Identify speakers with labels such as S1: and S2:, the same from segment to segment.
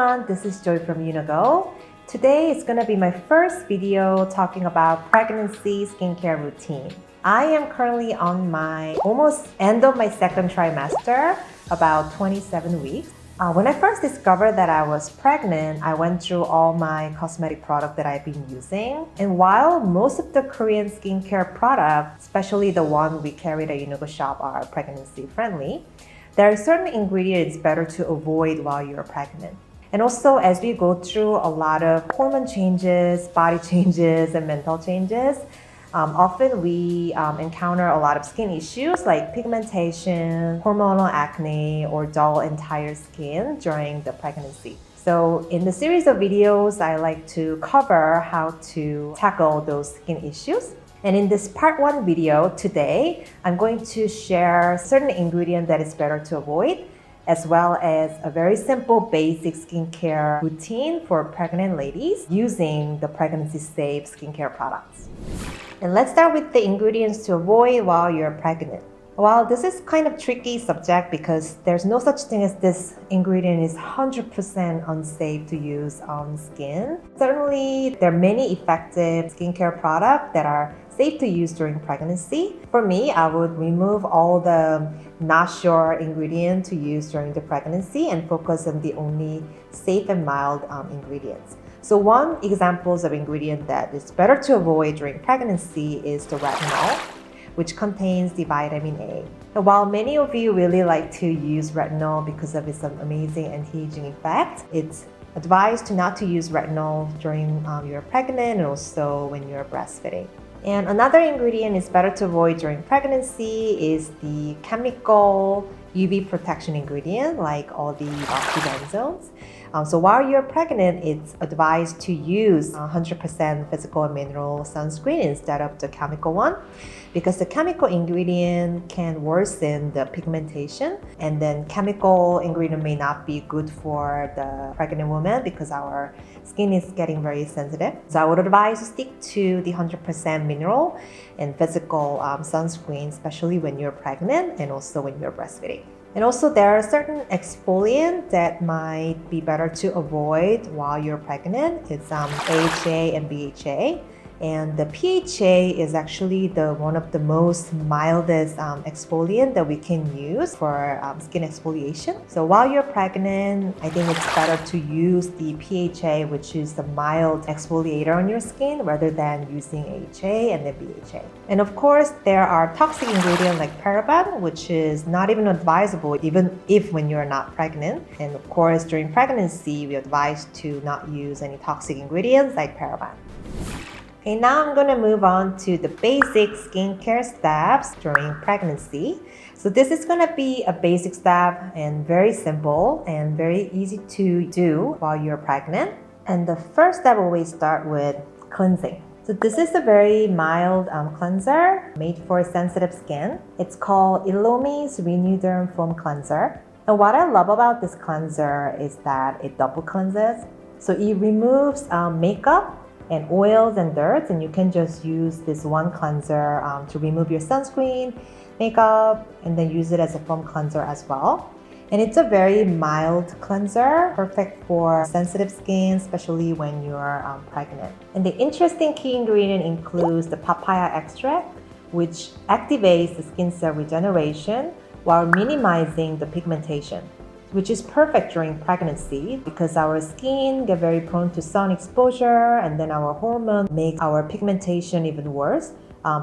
S1: everyone, this is Joy from Eunogo. Today is going to be my first video talking about pregnancy skincare routine. I am currently on my almost end of my second trimester, about 27 weeks. When I first discovered that I was pregnant, I went through all my cosmetic products that I've been using. And while most of the Korean skincare products, especially the one we carry at Eunogo Shop, are pregnancy friendly, there are certain ingredients better to avoid while you're pregnant. And also, as we go through a lot of hormone changes, body changes, and mental changes, often we encounter a lot of skin issues like pigmentation, hormonal acne, or dull entire skin during the pregnancy. So in the series of videos, I like to cover how to tackle those skin issues. And in this part 1 video today, I'm going to share certain ingredients that is better to avoid, as well as a very simple basic skincare routine for pregnant ladies using the pregnancy safe skincare products. And let's start with the ingredients to avoid while you're pregnant. While this is kind of tricky subject because there's no such thing as this ingredient is 100% unsafe to use on skin. Certainly, there are many effective skincare products that are safe to use during pregnancy. For me, I would remove all the not sure ingredient to use during the pregnancy and focus on the only safe and mild ingredients. So one example of ingredient that is better to avoid during pregnancy is the retinol, which contains the vitamin A. And while many of you really like to use retinol because of its amazing anti-aging effect, it's advised to not to use retinol during you're pregnant and also when you're breastfeeding. And another ingredient is better to avoid during pregnancy is the chemical UV protection ingredient like all the oxybenzones. So while you're pregnant, it's advised to use 100% physical and mineral sunscreen instead of the chemical one, because the chemical ingredient can worsen the pigmentation, and then chemical ingredient may not be good for the pregnant woman because our skin is getting very sensitive. So I would advise to stick to the 100% mineral and physical sunscreen, especially when you're pregnant and also when you're breastfeeding. And also there are certain exfoliants that might be better to avoid while you're pregnant. It's AHA and BHA. And the PHA is actually one of the most mildest exfoliant that we can use for skin exfoliation. So while you're pregnant, I think it's better to use the PHA, which is the mild exfoliator on your skin, rather than using AHA and then BHA. And of course, there are toxic ingredients like paraben, which is not even advisable even if when you're not pregnant. And of course, during pregnancy, we advise to not use any toxic ingredients like paraben. Okay, now I'm going to move on to the basic skincare steps during pregnancy. So this is going to be a basic step and very simple and very easy to do while you're pregnant. And the first step always start with cleansing. So this is a very mild cleanser made for sensitive skin. It's called Illumi's Renew-Derm Foam Cleanser. And what I love about this cleanser is that it double cleanses. So it removes makeup and oils and dirt, and you can just use this one cleanser to remove your sunscreen, makeup, and then use it as a foam cleanser as well. And it's a very mild cleanser, perfect for sensitive skin, especially when you're pregnant. And the interesting key ingredient includes the papaya extract, which activates the skin cell regeneration while minimizing the pigmentation, which is perfect during pregnancy because our skin get very prone to sun exposure, and then our hormone make our pigmentation even worse.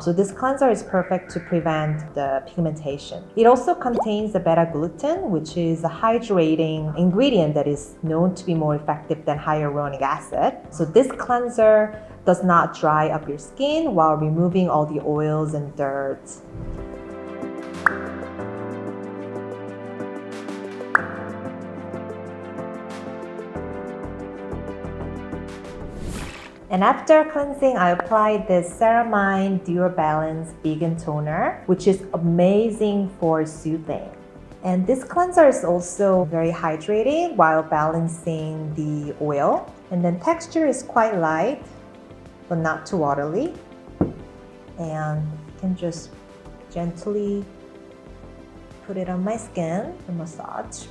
S1: So this cleanser is perfect to prevent the pigmentation. It also contains the beta-glucan, which is a hydrating ingredient that is known to be more effective than hyaluronic acid. So this cleanser does not dry up your skin while removing all the oils and dirt. And after cleansing, I applied this Ceramide Duo Balance Vegan Toner, which is amazing for soothing. And this cleanser is also very hydrating while balancing the oil. And then texture is quite light, but not too watery. And you can just gently put it on my skin and massage.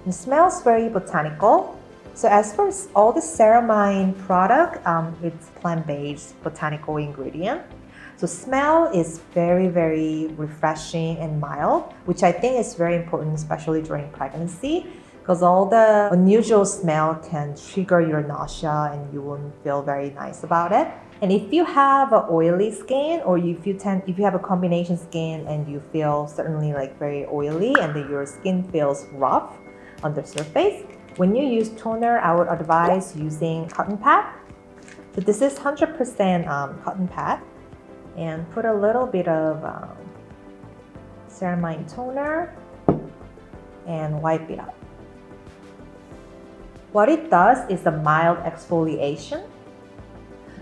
S1: It smells very botanical. So as for all the ceramide product, it's plant-based botanical ingredient. So smell is very, very refreshing and mild, which I think is very important, especially during pregnancy, because all the unusual smell can trigger your nausea and you won't feel very nice about it. And if you have an oily skin, or if you have a combination skin and you feel certainly like very oily and that your skin feels rough on the surface, when you use toner, I would advise using cotton pad. So this is 100% cotton pad, and put a little bit of ceramide toner and wipe it up. What it does is a mild exfoliation.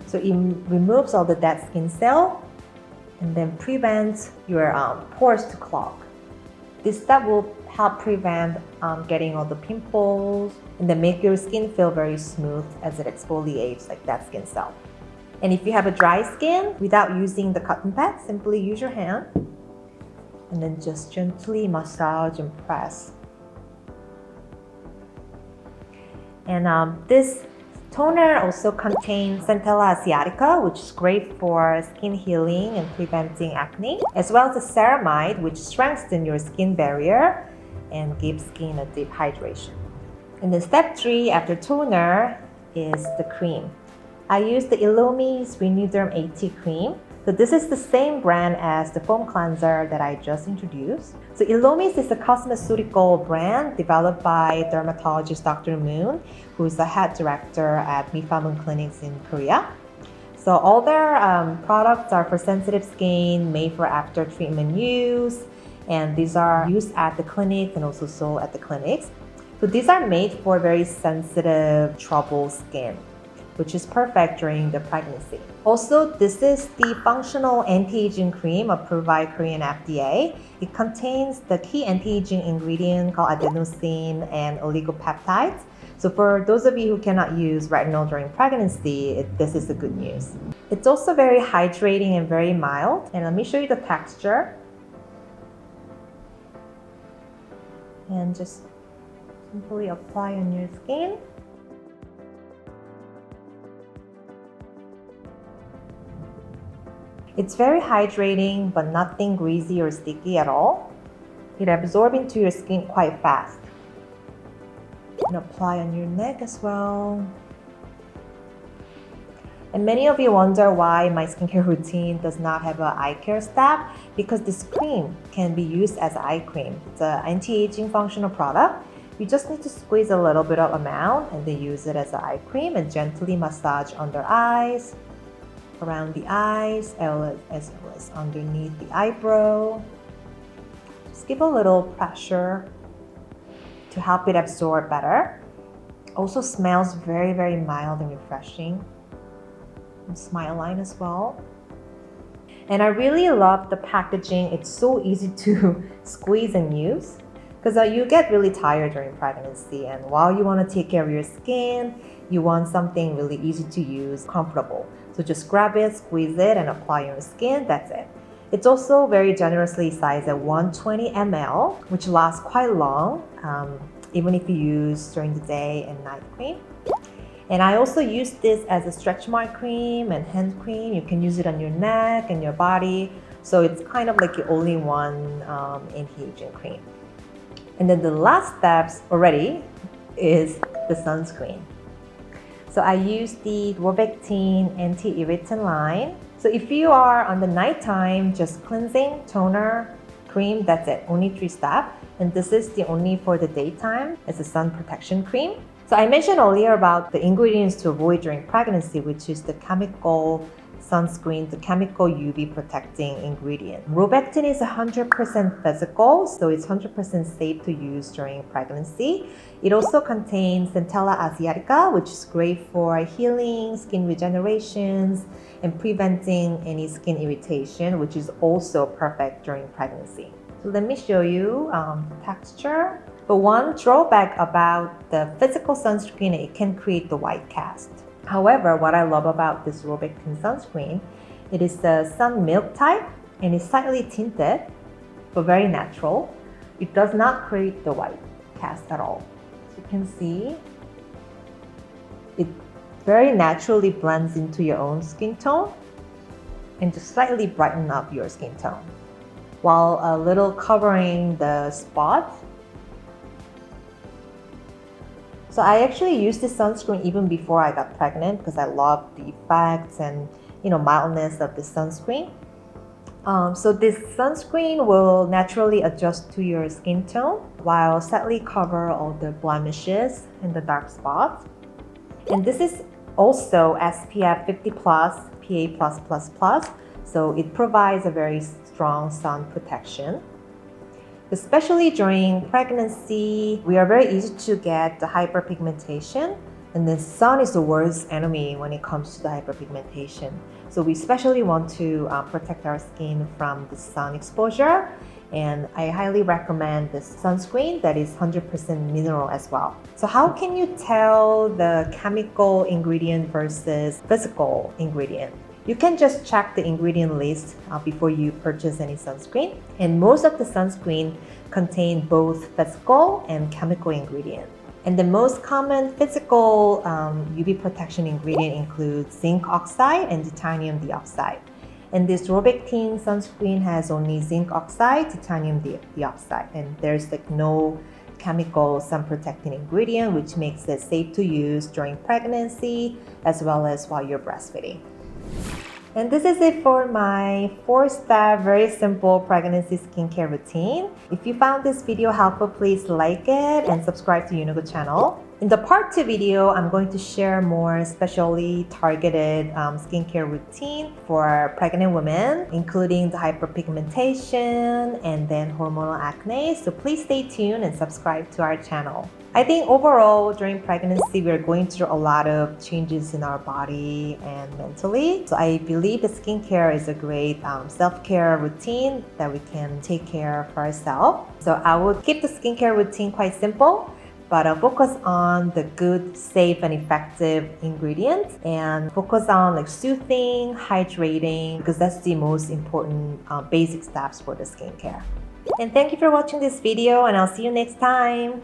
S1: So it removes all the dead skin cell and then prevents your pores to clog. This step will help prevent getting all the pimples and then make your skin feel very smooth as it exfoliates like that skin cell. And if you have a dry skin, without using the cotton pad, simply use your hand and then just gently massage and press. And this toner also contains Centella asiatica, which is great for skin healing and preventing acne, as well as the ceramide, which strengthens your skin barrier and gives skin a deep hydration. And then step 3 after toner is the cream. I use the Illumi's Renuderm 80 cream. So this is the same brand as the foam cleanser that I just introduced. So Illumi's is a cosmeceutical brand developed by dermatologist Dr. Moon, who is the head director at Mifamun Clinics in Korea. So all their products are for sensitive skin, made for after treatment use, and these are used at the clinic and also sold at the clinics. So these are made for very sensitive, troubled skin, which is perfect during the pregnancy. Also, this is the functional anti-aging cream approved by Korean FDA. It contains the key anti-aging ingredient called adenosine and oligopeptides. So for those of you who cannot use retinol during pregnancy, this is the good news. It's also very hydrating and very mild. And let me show you the texture. And just simply apply on your skin. It's very hydrating, but nothing greasy or sticky at all. It absorbs into your skin quite fast. And apply on your neck as well. And many of you wonder why my skincare routine does not have an eye care step, because this cream can be used as eye cream. It's an anti-aging functional product. You just need to squeeze a little bit of amount and then use it as an eye cream and gently massage under eyes, around the eyes, as well as underneath the eyebrow. Just give a little pressure to help it absorb better. Also smells very, very mild and refreshing. And smile line as well. And I really love the packaging. It's so easy to squeeze and use, because you get really tired during pregnancy, and while you want to take care of your skin, you want something really easy to use, comfortable. So just grab it, squeeze it, and apply on your skin. That's it. It's also very generously sized at 120 ml, which lasts quite long, even if you use during the day and night cream. And I also use this as a stretch mark cream and hand cream. You can use it on your neck and your body. So it's kind of like your only one anti-aging cream. And then the last steps already is the sunscreen. So I use the Rovectin anti-irritant line. So if you are on the nighttime, just cleansing, toner, cream, that's it, only 3 steps. And this is the only for the daytime as a sun protection cream. So I mentioned earlier about the ingredients to avoid during pregnancy, which is the chemical sunscreen, the chemical UV protecting ingredient. Rovectin is 100% physical, so it's 100% safe to use during pregnancy. It also contains Centella asiatica, which is great for healing, skin regenerations, and preventing any skin irritation, which is also perfect during pregnancy. So let me show you texture. But one drawback about the physical sunscreen, it can create the white cast. However, what I love about this Rovectin sunscreen, it is the sun milk type and it's slightly tinted, but very natural. It does not create the white. cast at all. As you can see, it very naturally blends into your own skin tone and just slightly brighten up your skin tone while a little covering the spot. So I actually used this sunscreen even before I got pregnant because I love the effects and mildness of the sunscreen. So this sunscreen will naturally adjust to your skin tone while slightly cover all the blemishes and the dark spots. And this is also SPF 50 plus, PA+++, so it provides a very strong sun protection. Especially during pregnancy, we are very easy to get the hyperpigmentation, and the sun is the worst enemy when it comes to the hyperpigmentation. So we especially want to protect our skin from the sun exposure, and I highly recommend this sunscreen that is 100% mineral as well. So how can you tell the chemical ingredient versus physical ingredient? You can just check the ingredient list before you purchase any sunscreen. And most of the sunscreen contain both physical and chemical ingredients. And the most common physical UV protection ingredient includes zinc oxide and titanium dioxide. And this Robectin sunscreen has only zinc oxide, titanium dioxide, and there's no chemical sun protecting ingredient, which makes it safe to use during pregnancy as well as while you're breastfeeding. And this is it for my 4-step, very simple pregnancy skincare routine. If you found this video helpful, please like it and subscribe to Eunogo channel. In the part 2 video, I'm going to share more specially targeted skincare routine for pregnant women, including the hyperpigmentation and then hormonal acne. So please stay tuned and subscribe to our channel. I think overall during pregnancy, we're going through a lot of changes in our body and mentally. So I believe the skincare is a great self-care routine that we can take care of ourselves. So I will keep the skincare routine quite simple, but focus on the good, safe, and effective ingredients and focus on soothing, hydrating, because that's the most important basic steps for the skincare. And thank you for watching this video, and I'll see you next time.